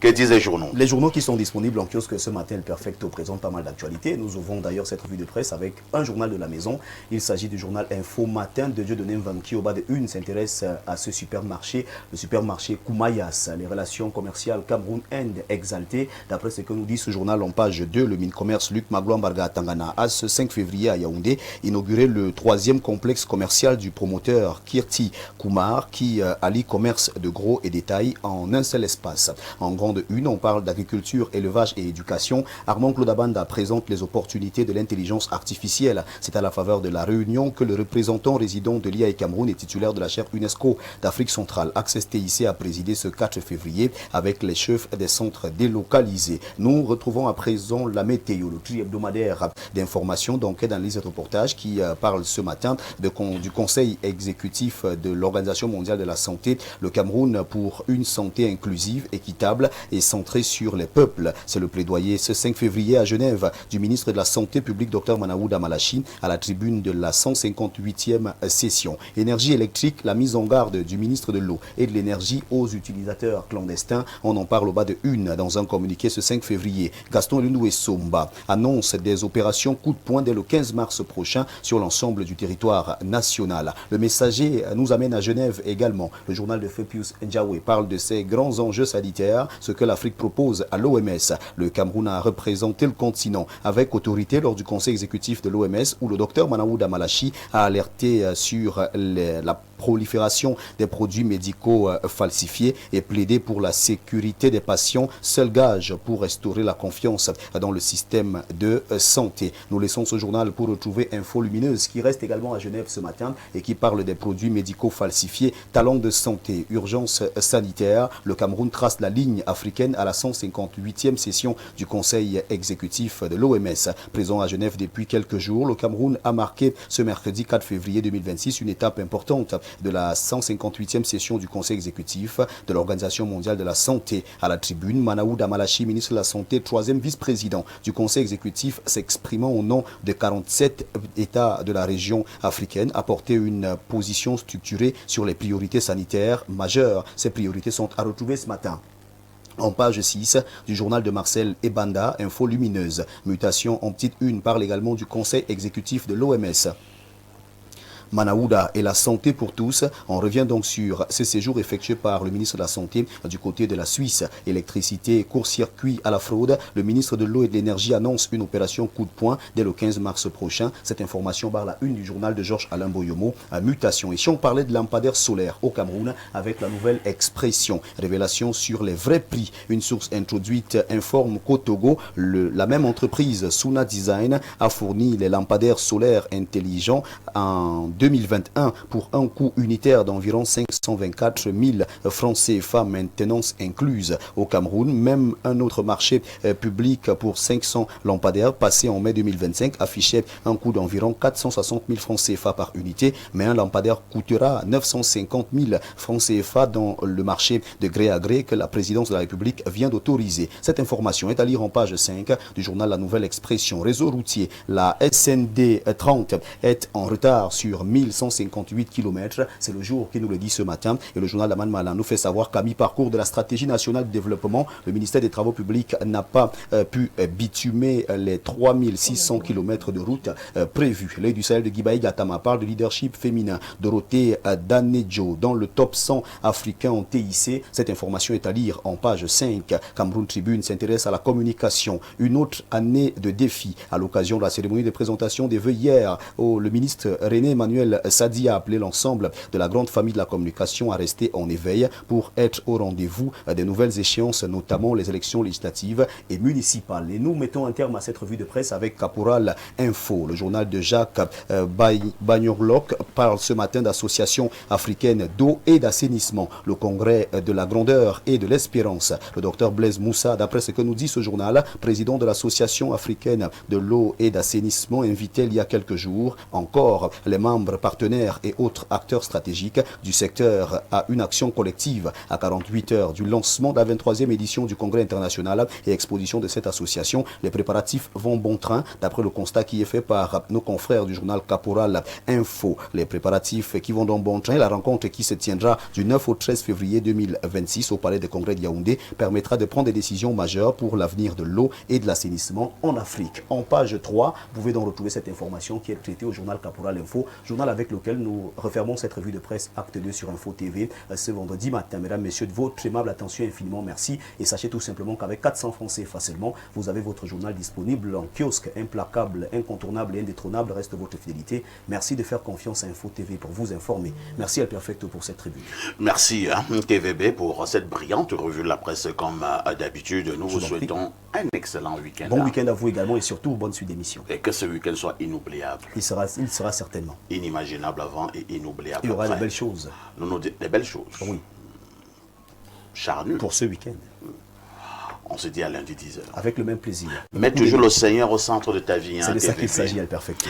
Que disent les journaux? Les journaux qui sont disponibles en kiosque ce matin, le Perfecto présente pas mal d'actualités. Nous ouvrons d'ailleurs cette revue de presse avec un journal de la maison. Il s'agit du journal Info Matin de Dieudonné Mvangi. Au bas de une s'intéresse à ce supermarché, le supermarché Koumayas. Les relations commerciales Cameroun-Inde exaltées. D'après ce que nous dit ce journal en page 2, le mine-commerce Luc Magloambarga Tangana a ce 5 février à Yaoundé inauguré le 3e complexe commercial du promoteur Kirti Kumar qui allie commerce de gros et détail en un seul espace. En grande une, on parle d'agriculture, élevage et éducation. Armand Claudabanda présente les opportunités de l'intelligence artificielle. C'est à la faveur de la réunion que le représentant résident de l'IA et Cameroun et titulaire de la chaire UNESCO d'Afrique centrale, Access TIC, a présidé ce 4 février avec les chefs des centres délocalisés. Nous retrouvons à présent la météo, le tri hebdomadaire d'informations, donc d'analyse et de reportage qui parle ce matin du Conseil exécutif de l'Organisation mondiale de la santé, le Cameroun pour une santé inclusive, équitable et centrée sur les peuples. C'est le plaidoyer ce 5 février à Genève du ministre de la Santé publique, Dr Manaouda Malachi, à la tribune de la 158e session. Énergie électrique, la mise en garde du ministre de l'Eau et de l'Énergie aux utilisateurs clandestins. On en parle au bas de une dans un communiqué ce 5 février. Gaston Elundoué Somba annonce des opérations coup de poing dès le 15 mars prochain sur l'ensemble du territoire national. Le Messager nous amène à Genève également. Le journal de Fepius Ndjaoué parle de ces grands enjeux sanitaires, ce que l'Afrique propose à l'OMS. Le Cameroun a représenté le continent avec autorité lors du conseil exécutif de l'OMS où le docteur Manaouda Malachi a alerté sur la prolifération des produits médicaux falsifiés et plaidé pour la sécurité des patients, seul gage pour restaurer la confiance dans le système de santé. Nous laissons ce journal pour retrouver Info Lumineuse qui reste également à Genève ce matin et qui parle des produits médicaux falsifiés, talents de santé, urgence sanitaire. Le Cameroun trace la ligne africaine à la 158e session du Conseil exécutif de l'OMS. Présent à Genève depuis quelques jours, le Cameroun a marqué ce mercredi 4 février 2026 une étape importante de la 158e session du Conseil exécutif de l'Organisation mondiale de la santé. À la tribune, Manaouda Malachi, ministre de la Santé, 3e vice-président du Conseil exécutif, s'exprimant au nom de 47 États de la région africaine, a porté une position structurée sur les priorités sanitaires majeures. Ces priorités sont à retrouver ce matin en page 6 du journal de Marcel Ebanda, Info Lumineuse. Mutation en petite une parle également du Conseil exécutif de l'OMS. Manaouda et la santé pour tous. On revient donc sur ces séjours effectués par le ministre de la Santé du côté de la Suisse. Électricité, court-circuit à la fraude. Le ministre de l'Eau et de l'Énergie annonce une opération coup de poing dès le 15 mars prochain. Cette information barre la une du journal de Georges Alain Boyomo à Mutation. Et si on parlait de lampadaires solaires au Cameroun avec la nouvelle expression, révélation sur les vrais prix. Une source introduite informe qu'au Togo, la même entreprise, Suna Design, a fourni les lampadaires solaires intelligents en 2021 pour un coût unitaire d'environ 524 000 francs CFA, maintenance incluse. Au Cameroun, même un autre marché public pour 500 lampadaires passé en mai 2025 affichait un coût d'environ 460 000 francs CFA par unité, mais un lampadaire coûtera 950 000 francs CFA dans le marché de gré à gré que la présidence de la République vient d'autoriser. Cette information est à lire en page 5 du journal La Nouvelle Expression. Réseau routier, la SND 30 est en retard sur 1158 km. C'est le jour qui nous le dit ce matin. Et le journal Laman Malan nous fait savoir qu'à mi-parcours de la stratégie nationale de développement, le ministère des Travaux publics n'a pas pu bitumer les 3600 km de route prévus. L'œil du Sahel de Guibaï Gatama parle de leadership féminin. Dorothée Danejo dans le top 100 africain en TIC. Cette information est à lire en page 5. Cameroun Tribune s'intéresse à la communication. Une autre année de défi. À l'occasion de la cérémonie de présentation des vœux hier, le ministre René Emmanuel Sadi a appelé l'ensemble de la grande famille de la communication à rester en éveil pour être au rendez-vous des nouvelles échéances, notamment les élections législatives et municipales. Et nous mettons un terme à cette revue de presse avec Caporal Info. Le journal de Jacques Bagnorloc parle ce matin d'associations africaines d'eau et d'assainissement. Le congrès de la grandeur et de l'espérance. Le docteur Blaise Moussa, d'après ce que nous dit ce journal, président de l'association africaine de l'eau et d'assainissement, invitait il y a quelques jours encore les membres membres, partenaires et autres acteurs stratégiques du secteur à une action collective. À 48 heures du lancement de la 23e édition du Congrès international et exposition de cette association, les préparatifs vont bon train, d'après le constat qui est fait par nos confrères du journal Caporal Info. Les préparatifs qui vont donc bon train, la rencontre qui se tiendra du 9 au 13 février 2026 au Palais des Congrès de Yaoundé permettra de prendre des décisions majeures pour l'avenir de l'eau et de l'assainissement en Afrique. En page 3, vous pouvez donc retrouver cette information qui est traitée au journal Caporal Info, journal avec lequel nous refermons cette revue de presse Acte 2 sur Info TV ce vendredi matin. Mesdames, Messieurs, de votre aimable attention, infiniment merci. Et sachez tout simplement qu'avec 400 francs CFA seulement, vous avez votre journal disponible en kiosque, implacable, incontournable et indétrônable. Reste votre fidélité. Merci de faire confiance à Info TV pour vous informer. Merci à Perfecto pour cette revue. Merci TVB pour cette brillante revue de la presse comme d'habitude. Nous vous souhaitons un excellent week-end. Bon week-end à vous également et surtout bonne suite d'émission. Et que ce week-end soit inoubliable. Il sera certainement. Inimaginable avant et inoubliable Il y aura après. de belles choses. Des belles choses. Oui. Charnu. Pour ce week-end. On se dit à lundi 10h. Avec le même plaisir. Mets toujours le Seigneur au centre de ta vie. C'est de ça qu'il s'agit, Perfecto.